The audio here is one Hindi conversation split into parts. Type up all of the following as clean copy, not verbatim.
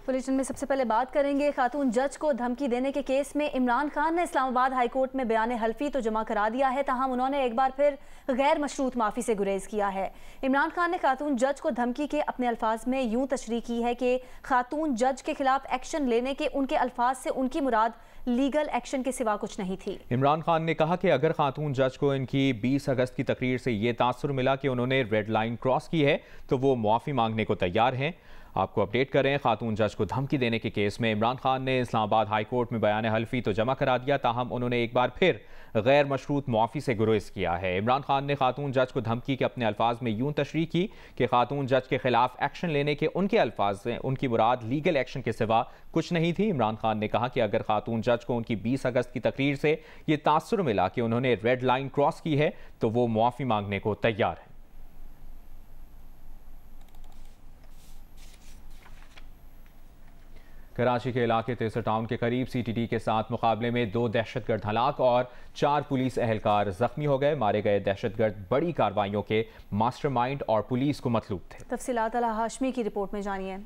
बुलेटिन में सबसे पहले बात करेंगे खातून जज को धमकी देने के केस में इमरान खान ने इस्लामाबाद हाई कोर्ट में बयान हल्फी तो जमा करा दिया है, ताहम उन्होंने एक बार फिर गैर मशरूत माफ़ी से गुरेज किया है। इमरान खान ने खातून जज को धमकी के अपने अल्फाज में यूं तशरीह की है कि खातून जज के खिलाफ एक्शन लेने के उनके अल्फाज से उनकी मुराद लीगल एक्शन के सिवा कुछ नहीं थी। इमरान खान ने कहा कि अगर खातून जज को इनकी 20 अगस्त की तकरीर से ये तासुर मिला कि उन्होंने रेड लाइन क्रॉस की है तो वो मुआफ़ी मांगने को तैयार हैं। आपको अपडेट करें, खातून जज को धमकी देने के केस में इमरान खान ने इस्लामाबाद हाई कोर्ट में बयान हल्फी तो जमा करा दिया, ताहम उन्होंने एक बार फिर गैर मशरूत मुआफ़ी से गुरेज किया है। इमरान खान ने खातून जज को धमकी के अपने अल्फाज में यूं तशरीह की कि खातून जज के खिलाफ एक्शन लेने के उनके अल्फाज से उनकी मुराद लीगल एक्शन के सिवा कुछ नहीं थी। इमरान खान ने कहा कि अगर खातून जज को उनकी 20 अगस्त की तकरीर से ये तासुर मिला कि उन्होंने रेड लाइन क्रॉस की है तो वो मुआफ़ी मांगने को तैयार है। कराची के इलाके तेसर टाउन के करीब सीटीडी के साथ मुकाबले में 2 दहशतगर्द हलाक और 4 पुलिस एहलकार जख्मी हो गए। मारे गए दहशतगर्द बड़ी कार्रवाइयों के मास्टरमाइंड और पुलिस को मतलूब थे। तफसीलात अला हाशमी की रिपोर्ट में जानिए।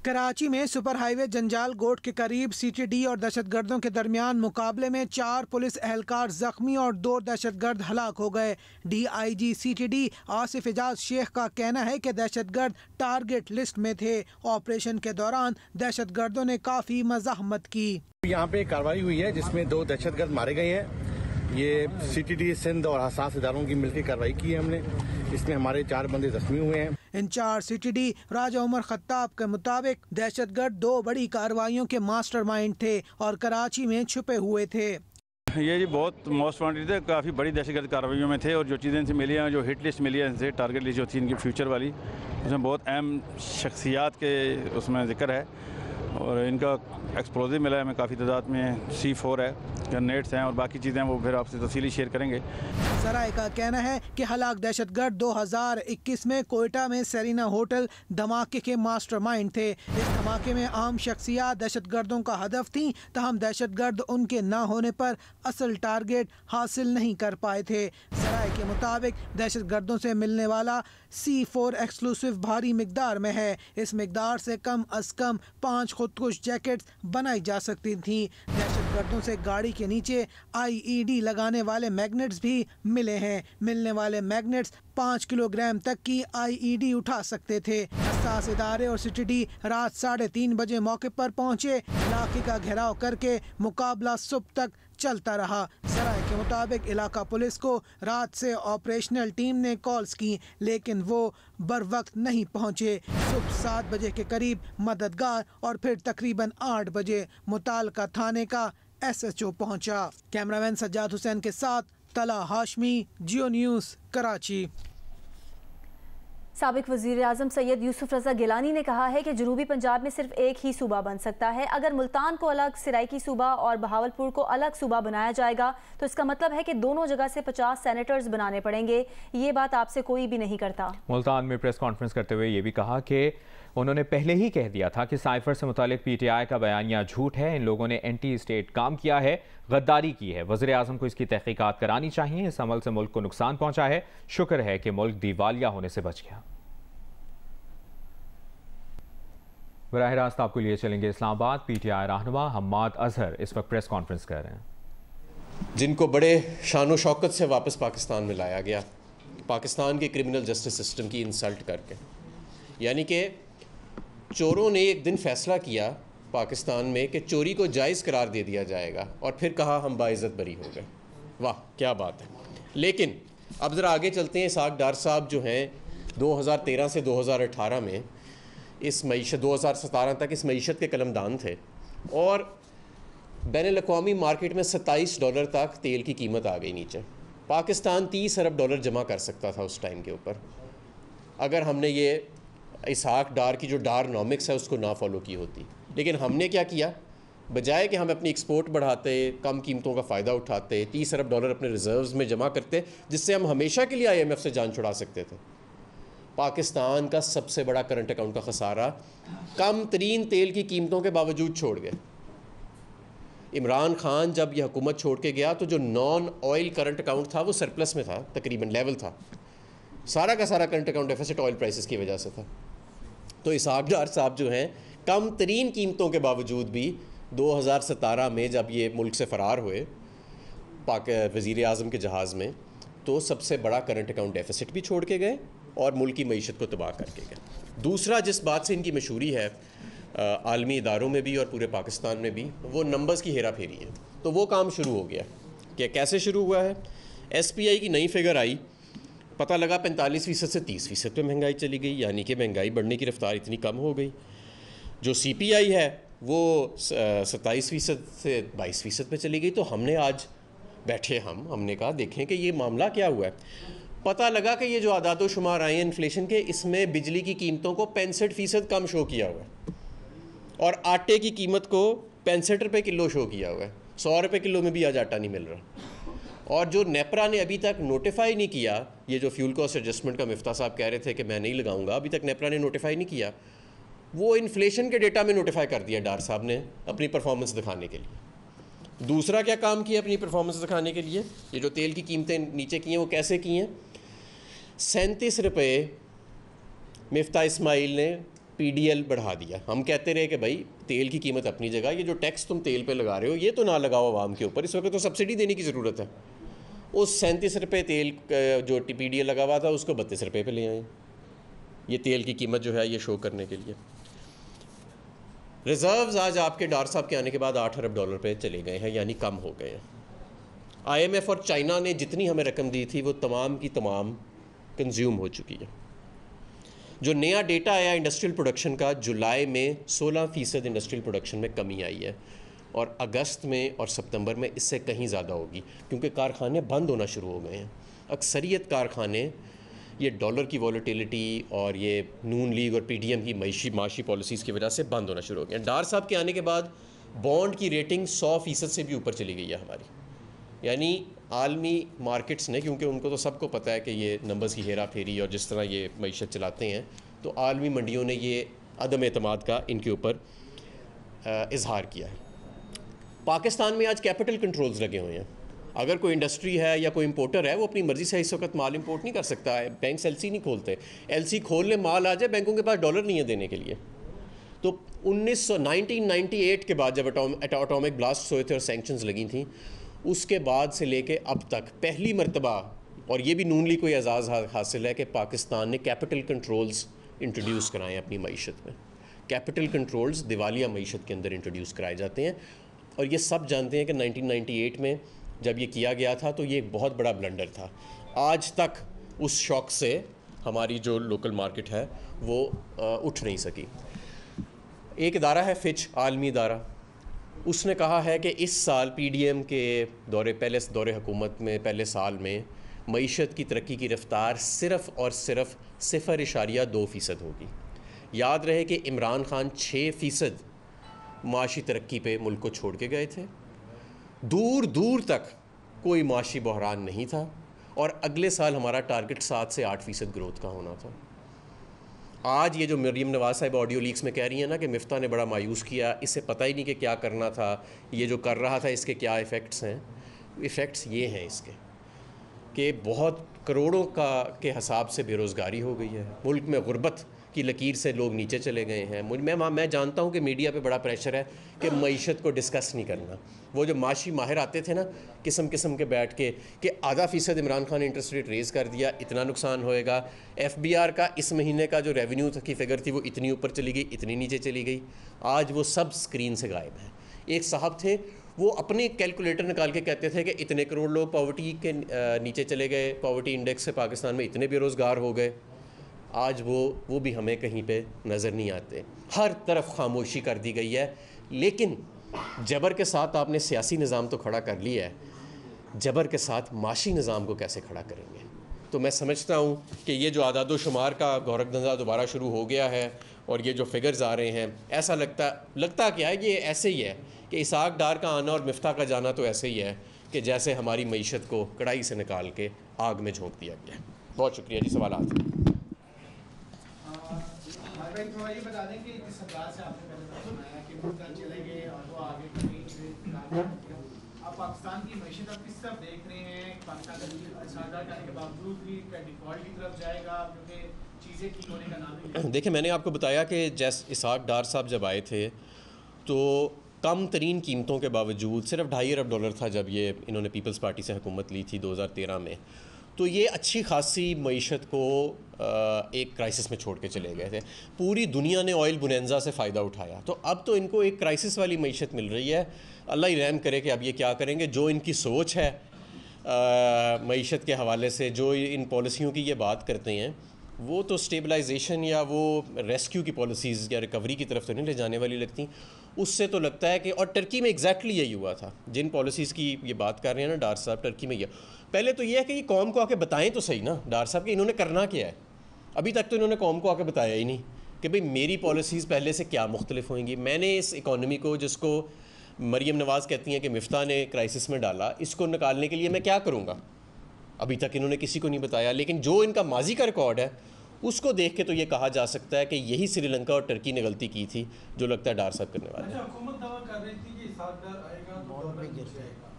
कराची में सुपर हाईवे जंजाल गोट के करीब सीटीडी और दहशतगर्दों के दरमियान मुकाबले में 4 पुलिस एहलकार जख्मी और 2 दहशतगर्द हलाक हो गए। DIG सीटीडी आसिफ एजाज शेख का कहना है कि दहशतगर्द टारगेट लिस्ट में थे। ऑपरेशन के दौरान दहशतगर्दों ने काफी मज़ाहमत की। यहाँ पे कार्रवाई हुई है जिसमें 2 दहशतगर्द मारे गए हैं। ये सीटीडी सिंध और हसास इदारों की मिलकर कार्रवाई की है हमने। इसमें हमारे 4 बंदे जख्मी हुए हैं। इंचार्ज सीटीडी राजा उमर खत्ताब के मुताबिक दहशतगर्द 2 बड़ी कार्रवाइयों के मास्टरमाइंड थे और कराची में छुपे हुए थे। ये जी बहुत मोस्ट वांटेड थे, काफ़ी बड़ी दहशतगर्द कार्रवाइयों में थे और जो चीज़ें इनसे मिली हैं, जो हिट लिस्ट मिली है इनसे, टारगेट लिस्ट जो थी इनकी फ्यूचर वाली, उसमें बहुत अहम शख्सियात के उसमें जिक्र है और इनका एक्सप्लोजिव मिला है हमें काफ़ी तादाद में, C4 है, ग्रेनेड्स हैं और बाकी चीज़ें वो फिर आपसे तफसीली शेयर करेंगे। सराय का कहना है कि हलाक दहशतगर्द 2021 में कोयटा में सेरिना होटल धमाके के मास्टरमाइंड थे। इस धमाके में आम शख्सियात दहशतगर्दों का हदफ थीं, तहम दहशतगर्द उनके न होने पर असल टारगेट हासिल नहीं कर पाए थे। सराय के मुताबिक दहशतगर्दों से मिलने वाला C4 एक्सक्लूसिव भारी मिकदार में है। इस मिकदार से कम अज कम 5 खुदकुश जैकेट्स बनाई जा सकती थी। दहशतगर्दों से गाड़ी के नीचे IED लगाने वाले मैग्नेट्स भी मिले हैं। मिलने वाले मैग्नेट्स 5 किलोग्राम तक की IED उठा सकते थे। हसास इदारे और सीटीडी रात 3:30 बजे मौके पर पहुंचे। इलाके का घेराव करके मुकाबला सुबह तक चलता रहा। सराय के मुताबिक इलाका पुलिस को रात से ऑपरेशनल टीम ने कॉल्स की, लेकिन वो बर वक्त नहीं पहुंचे। सुबह 7 बजे के करीब मददगार और फिर तकरीबन 8 बजे मुताल्लिका थाने का SHO पहुंचा। कैमरामैन सज्जाद हुसैन के साथ तला हाशमी, जियो न्यूज़, कराची। साबिक वज़ीर आज़म सैयद यूसुफ रज़ा गिलानी ने कहा है कि जनूबी पंजाब में सिर्फ एक ही सूबा बन सकता है। अगर मुल्तान को अलग, सिराइकी सूबा और बहावलपुर को अलग सूबा बनाया जाएगा तो इसका मतलब है कि दोनों जगह से 50 सेनेटर्स बनाने पड़ेंगे। ये बात आपसे कोई भी नहीं करता। मुल्तान में प्रेस कॉन्फ्रेंस करते हुए ये भी कहा कि उन्होंने पहले ही कह दिया था कि साइफर से मुतालिक PTI का बयानिया झूठ है। इन लोगों ने एंटी स्टेट काम किया है, गद्दारी की है। वज़ीर आज़म को इसकी तहकीकात करानी चाहिए। इस अमल से मुल्क को नुकसान पहुंचा है। शुक्र है कि मुल्क दिवालिया होने से बच गया। बराह रास्त आपको लिए चलेंगे इस्लामाबाद। PTI रहनुमा हम्माद अजहर इस वक्त प्रेस कॉन्फ्रेंस कर रहे हैं। जिनको बड़े शान शौकत से वापस पाकिस्तान में लाया गया, पाकिस्तान के क्रिमिनल जस्टिस सिस्टम की इंसल्ट करके, यानी कि चोरों ने एक दिन फैसला किया पाकिस्तान में कि चोरी को जायज़ करार दे दिया जाएगा और फिर कहा हम बाइज़्ज़त बरी हो गए। वाह क्या बात है। लेकिन अब ज़रा आगे चलते हैं। इसहाक डार साहब जो हैं 2013 से 2018 में इस मईशत 2017 तक इस मईशत के कलमदान थे और बैनुल-अक़वामी मार्केट में $27 तक तेल की कीमत आ गई नीचे। पाकिस्तान $30 अरब जमा कर सकता था उस टाइम के ऊपर, अगर हमने ये इसहाक डार की जो डारनॉमिक्स है उसको ना फॉलो की होती। लेकिन हमने क्या किया, बजाय कि हम अपनी एक्सपोर्ट बढ़ाते, कम कीमतों का फ़ायदा उठाते, $30 अरब अपने रिजर्व्स में जमा करते, जिससे हम हमेशा के लिए IMF से जान छुड़ा सकते थे। पाकिस्तान का सबसे बड़ा करंट अकाउंट का खसारा कम तरीन तेल की कीमतों के बावजूद छोड़ गए। इमरान खान जब यह हुकूमत छोड़ के गया तो जो नॉन ऑयल करंट अकाउंट था वो सरप्लस में था, तकरीबन लेवल था। सारा का सारा current account deficit oil prices की वजह से था। तो इसहाक डार साहब जो हैं कम तरीन कीमतों के बावजूद भी 2017 में जब ये मुल्क से फ़रार हुए वज़ीर आज़म के जहाज़ में, तो सबसे बड़ा करंट अकाउंट डेफिसिट भी छोड़ के गए और मुल्क की मईशत को तबाह करके गए। दूसरा जिस बात से इनकी मशहूरी है आलमी इदारों में भी और पूरे पाकिस्तान में भी, वो नंबर्स की हेरा फेरी है। तो वो काम शुरू हो गया कि कैसे शुरू हुआ है। SPI की नई फिगर आई, पता लगा 45% से 30% पे महंगाई चली गई, यानी कि महंगाई बढ़ने की रफ्तार इतनी कम हो गई। जो CPI है वो 27% से 22% पे चली गई। तो हमने आज बैठे हमने कहा देखें कि ये मामला क्या हुआ है। पता लगा कि ये जो आदाद शुमार आए हैं इन्फ्लेशन के, इसमें बिजली की कीमतों को 65% कम शो किया हुआ है और आटे की कीमत को 65 रुपये किलो शो किया हुआ है। 100 रुपये किलो में भी आज आटा नहीं मिल रहा। और जो नेपरा ने अभी तक नोटिफाई नहीं किया, ये जो फ्यूल कॉस्ट एडजस्टमेंट का मिफ्ता साहब कह रहे थे कि मैं नहीं लगाऊंगा, अभी तक नेपरा ने नोटिफाई नहीं किया। वो इन्फ्लेशन के डेटा में नोटिफाई कर दिया डार साहब ने अपनी परफॉर्मेंस दिखाने के लिए। दूसरा क्या काम किया अपनी परफॉर्मेंस दिखाने के लिए, ये जो तेल की कीमतें नीचे की हैं वो कैसे की हैं। 37 रुपये मिफ्ता इस्माइल ने PDL बढ़ा दिया। हम कहते रहे कि भाई तेल की कीमत अपनी जगह, ये जो टैक्स तुम तेल पे लगा रहे हो ये तो ना लगाओ आवाम के ऊपर, इस वक्त तो सब्सिडी देने की ज़रूरत है। उस 37 रुपये तेल जो PDL लगा हुआ था उसको 32 रुपये पे ले आए। ये तेल की कीमत जो है ये शो करने के लिए। रिज़र्व्स आज आपके डार साहब के आने के बाद $8 अरब पे चले गए हैं, यानी कम हो गए हैं। IMF और चाइना ने जितनी हमें रकम दी थी वो तमाम की तमाम कंज्यूम हो चुकी है। जो नया डेटा आया इंडस्ट्रियल प्रोडक्शन का, जुलाई में 16% इंडस्ट्रियल प्रोडक्शन में कमी आई है और अगस्त में और सितंबर में इससे कहीं ज़्यादा होगी, क्योंकि कारखाने बंद होना शुरू हो गए हैं। अक्सरियत कारखाने ये डॉलर की वॉलेटिलिटी और ये नून लीग और PDM की माशी पॉलिसीज़ की वजह से बंद होना शुरू हो गया। डार साहब के आने के बाद बॉन्ड की रेटिंग 100% से भी ऊपर चली गई है हमारी, यानी आलमी मार्केट्स ने, क्योंकि उनको तो सबको पता है कि ये नंबर्स की हेरा फेरी और जिस तरह ये मईशत चलाते हैं, तो आलमी मंडियों ने ये अदम एतमाद का इनके ऊपर इजहार किया है। पाकिस्तान में आज कैपिटल कंट्रोल्स लगे हुए हैं। अगर कोई इंडस्ट्री है या कोई इंपोर्टर है वो अपनी मर्ज़ी से इस वक्त माल इंपोर्ट नहीं कर सकता है। बैंक्स LC नहीं खोलते, LC खोलने माल आ जाए, बैंकों के पास डॉलर नहीं है देने के लिए। तो 1998 के बाद जब एटॉमिक ब्लास्ट हुए थे और सैंक्शंस लगी थी, उसके बाद से लेके अब तक पहली मरतबा, और ये भी नून लीग को एजाज़ हासिल है कि पाकिस्तान ने कैपिटल कंट्रोल्स इंट्रोड्यूस कराए अपनी मईशत में। कैपिटल कंट्रोल्स दिवालिया मईशत के अंदर इंट्रोड्यूस कराए जाते हैं और ये सब जानते हैं कि 1998 में जब ये किया गया था तो ये एक बहुत बड़ा ब्लंडर था। आज तक उस शौक से हमारी जो लोकल मार्केट है वो उठ नहीं सकी। एक इदारा है फिच, आलमी इदारा, उसने कहा है कि इस साल PDM के पहले दौरे हुकूमत में पहले साल में मईशत की तरक्की की रफ्तार सिर्फ़ और सिर्फ 0.2% होगी। याद रहे कि इमरान खान 6% माशी तरक्की पे मुल्क को छोड़ के गए थे। दूर दूर तक कोई माशी बहरान नहीं था और अगले साल हमारा टारगेट 7 से 8% ग्रोथ का होना था। आज ये जो मरीम नवाज़ साहिब ऑडियो लीक्स में कह रही है ना कि मिफ्ता ने बड़ा मायूस किया, इससे पता ही नहीं कि क्या करना था, ये जो कर रहा था इसके क्या इफ़ेक्ट्स हैं। इफ़ेक्ट्स ये हैं इसके कि बहुत करोड़ों के हिसाब से बेरोज़गारी हो गई है, मुल्क में गुर्बत की लकीर से लोग नीचे चले गए हैं। मैं जानता हूँ कि मीडिया पे बड़ा प्रेशर है कि मईशत को डिस्कस नहीं करना। वो जो माशी माहिर आते थे ना किस्म किस्म के बैठ के कि आधा फ़ीसद इमरान खान ने इंटरेस्ट रेट रेज़ कर दिया, इतना नुकसान होएगा। FBR का इस महीने का जो रेवेन्यू की फ़िगर थी वो इतनी ऊपर चली गई, इतनी नीचे चली गई। आज वो सब स्क्रीन से गायब है। एक साहब थे वो अपने कैलकुलेटर निकाल के कहते थे कि इतने करोड़ लोग पॉवर्टी के नीचे चले गए, पॉवर्टी इंडेक्स से पाकिस्तान में इतने बेरोज़गार हो गए। आज वो भी हमें कहीं पे नज़र नहीं आते। हर तरफ खामोशी कर दी गई है। लेकिन जबर के साथ आपने सियासी निज़ाम तो खड़ा कर लिया है, जबर के साथ माशी निज़ाम को कैसे खड़ा करेंगे? तो मैं समझता हूँ कि ये जो आदाद शुमार का गौरखधंधा दोबारा शुरू हो गया है और ये जो फिगर्स आ रहे हैं, ऐसा लगता क्या है, ये ऐसे ही है कि इसहाक डार का आना और मिफ्ता का जाना तो ऐसे ही है कि जैसे हमारी मईशत को कड़ाई से निकाल के आग में झोंक दिया गया। बहुत शुक्रिया जी। सवाल आते ये बता दें कि जिस अंदाज से आपने पहले सुनाया कि मुल्क चले गए और वो आगे कहीं आप पाकिस्तान की मईशत आप किस तरफ देख रहे हैं? पाकिस्तान का करने के बावजूद भी डिफॉल्ट की तरफ जाएगा, क्योंकि चीज़ें ठीक होने का नाम नहीं। देखिए, मैंने आपको बताया कि जैसे इसहाक डार साहब जब आए थे तो कम तरीन कीमतों के बावजूद सिर्फ $2.5 अरब था जब ये इन्होंने पीपल्स पार्टी से हुकूमत ली थी 2013 में, तो ये अच्छी खासी मईशत को एक क्राइसिस में छोड़ के चले गए थे। पूरी दुनिया ने ऑयल बुनेंजा से फ़ायदा उठाया, तो अब तो इनको एक क्राइसिस वाली मईशत मिल रही है। अल्लाह ही रहम करे कि अब ये क्या करेंगे। जो इनकी सोच है मईशत के हवाले से, जो इन पॉलिसियों की ये बात करते हैं, वो तो स्टेबलाइजेशन या वो रेस्क्यू की पॉलिसीज़ या रिकवरी की तरफ तो नहीं ले जाने वाली लगती। उससे तो लगता है कि, और टर्की में एग्जैक्टली यही हुआ था जिन पॉलिसीज़ की ये बात कर रहे हैं ना डार साहब, टर्की में यह पहले तो ये है कि ये कौम को आके बताएं तो सही ना डार साहब कि इन्होंने करना क्या है। अभी तक तो इन्होंने कौम को आके बताया ही नहीं कि भाई मेरी पॉलिसीज़ पहले से क्या मुख्तलिफ होंगी। मैंने इस इकॉनमी को, जिसको मरीम नवाज़ कहती हैं कि मिफ्ता ने क्राइसिस में डाला, इसको निकालने के लिए मैं क्या करूँगा, अभी तक इन्होंने किसी को नहीं बताया। लेकिन जो इनका माजी का रिकॉर्ड है उसको देख के तो ये कहा जा सकता है कि यही श्रीलंका और टर्की ने गलती की थी, जो लगता है डार साहब करने वाले हैं। अच्छा, हुकूमत दावा कर रही थी कि इसहाक डार आएगा तो डॉलर नीचे आएगा।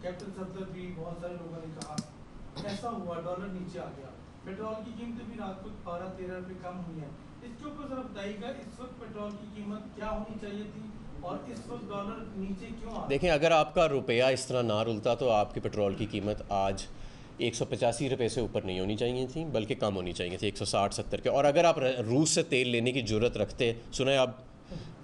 कैप्टन सफदर भी, बहुत सारे लोगों ने कहा ऐसा हुआ, डॉलर नीचे आ गया। पेट्रोल की कीमतें भी रात को 12-13 रुपये कम हुई हैं। इसके ऊपर जरा बताइएगा, इस वक्त पेट्रोल की कीमत क्या होनी चाहिए थी और इस वक्त डॉलर नीचे क्यों आ? देखें, अगर आपका रुपया इस तरह ना रुलता तो आपकी पेट्रोल की कीमत आज 185 रुपये से ऊपर नहीं होनी चाहिए थी, बल्कि कम होनी चाहिए थी, 160-70 के। और अगर आप रूस से तेल लेने की ज़रूरत रखते, सुना है आप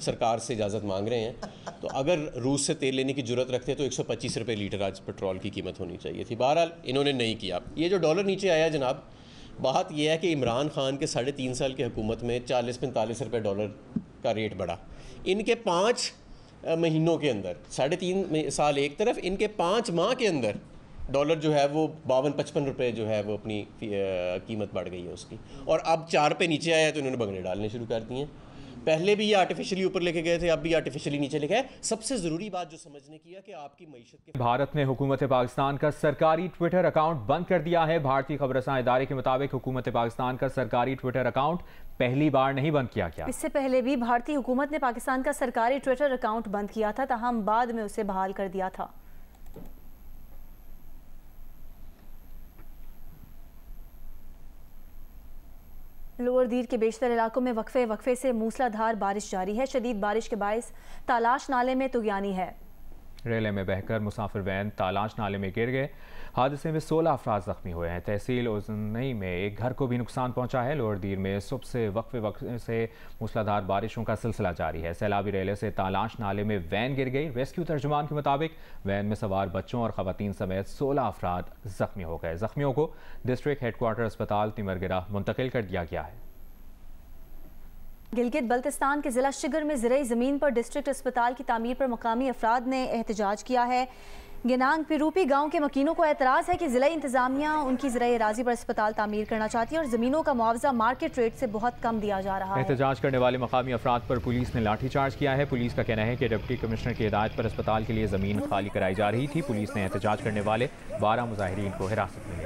सरकार से इजाज़त मांग रहे हैं, तो अगर रूस से तेल लेने की ज़रूरत रखते तो 125 रुपये लीटर आज पेट्रोल की कीमत होनी चाहिए थी। बहरहाल इन्होंने नहीं किया। ये जो डॉलर नीचे आया जनाब, बात यह है कि इमरान खान के 3.5 साल की हुकूमत में 40-45 रुपये डॉलर का रेट बढ़ा। इनके 5 महीनों के अंदर, 3.5 साल एक तरफ, इनके 5 माह के अंदर डॉलर जो है वो 52-55 रुपये जो है वो अपनी कीमत बढ़ गई है उसकी। और अब 4 पे नीचे आया तो इन्होंने बगने डालने शुरू कर दिए। पहले भी ये आर्टिफिशियली ऊपर लेके गए थे, अब भी आर्टिफिशियली नीचे लेके आए। सबसे ज़रूरी बात जो समझने की है कि आपकी मईशत के, भारत ने हुकूमत पाकिस्तान का सरकारी ट्विटर अकाउंट बंद कर दिया है। भारतीय खबरसां इदारे के मुताबिक हुकूमत पाकिस्तान का सरकारी ट्विटर अकाउंट पहली बार नहीं बंद किया गया। इससे पहले भी भारतीय हुकूमत ने पाकिस्तान का सरकारी ट्विटर अकाउंट बंद किया था, ताहम बाद में उसे बहाल कर दिया था। लोअर दीर के बेशतर इलाकों में वक्फे से मूसलाधार बारिश जारी है। शदीद बारिश के बायस तालाश नाले में तुगयानी है। रेले में बहकर मुसाफिर वैन तालाश नाले में गिर गए। हादसे में 16 अफराद जख्मी हुए हैं। तहसील उजनई में एक घर को भी नुकसान पहुंचा है। लोअर दीर में सुबह से वक्फे से मूसलाधार बारिशों का सिलसिला जारी है। सैलाबी रेले से तालाश नाले में वैन गिर गई। रेस्क्यू तर्जुमान के मुताबिक वैन में सवार बच्चों और खवातीन समेत 16 अफराद जख्मी हो गए। जख्मियों को डिस्ट्रिक्ट हेडक्वार्टर अस्पताल तिमरगिरा मुंतकिल कर दिया गया है। गिलगित बल्तिस्तान के जिला शिगर में ज़राई ज़मीन पर डिस्ट्रिक्ट अस्पताल की तामीर पर मकामी अफराद ने एहतजाज किया है। गिनांग पिरूपी गांव के मकीनों को एतराज़ है कि ज़िला इंतजामिया उनकी ज़राई अराजी पर अस्पताल तामीर करना चाहती है और ज़मीनों का मुआवजा मार्केट रेट से बहुत कम दिया जा रहा है। एहतजाज करने वाले मकामी अफराद पर पुलिस ने लाठीचार्ज किया है। पुलिस का कहना है कि डिप्टी कमिश्नर की हिदायत पर अस्पताल के लिए ज़मीन खाली कराई जा रही थी। पुलिस ने एहतजाज करने वाले 12 मुजाहिरीन को हिरासत में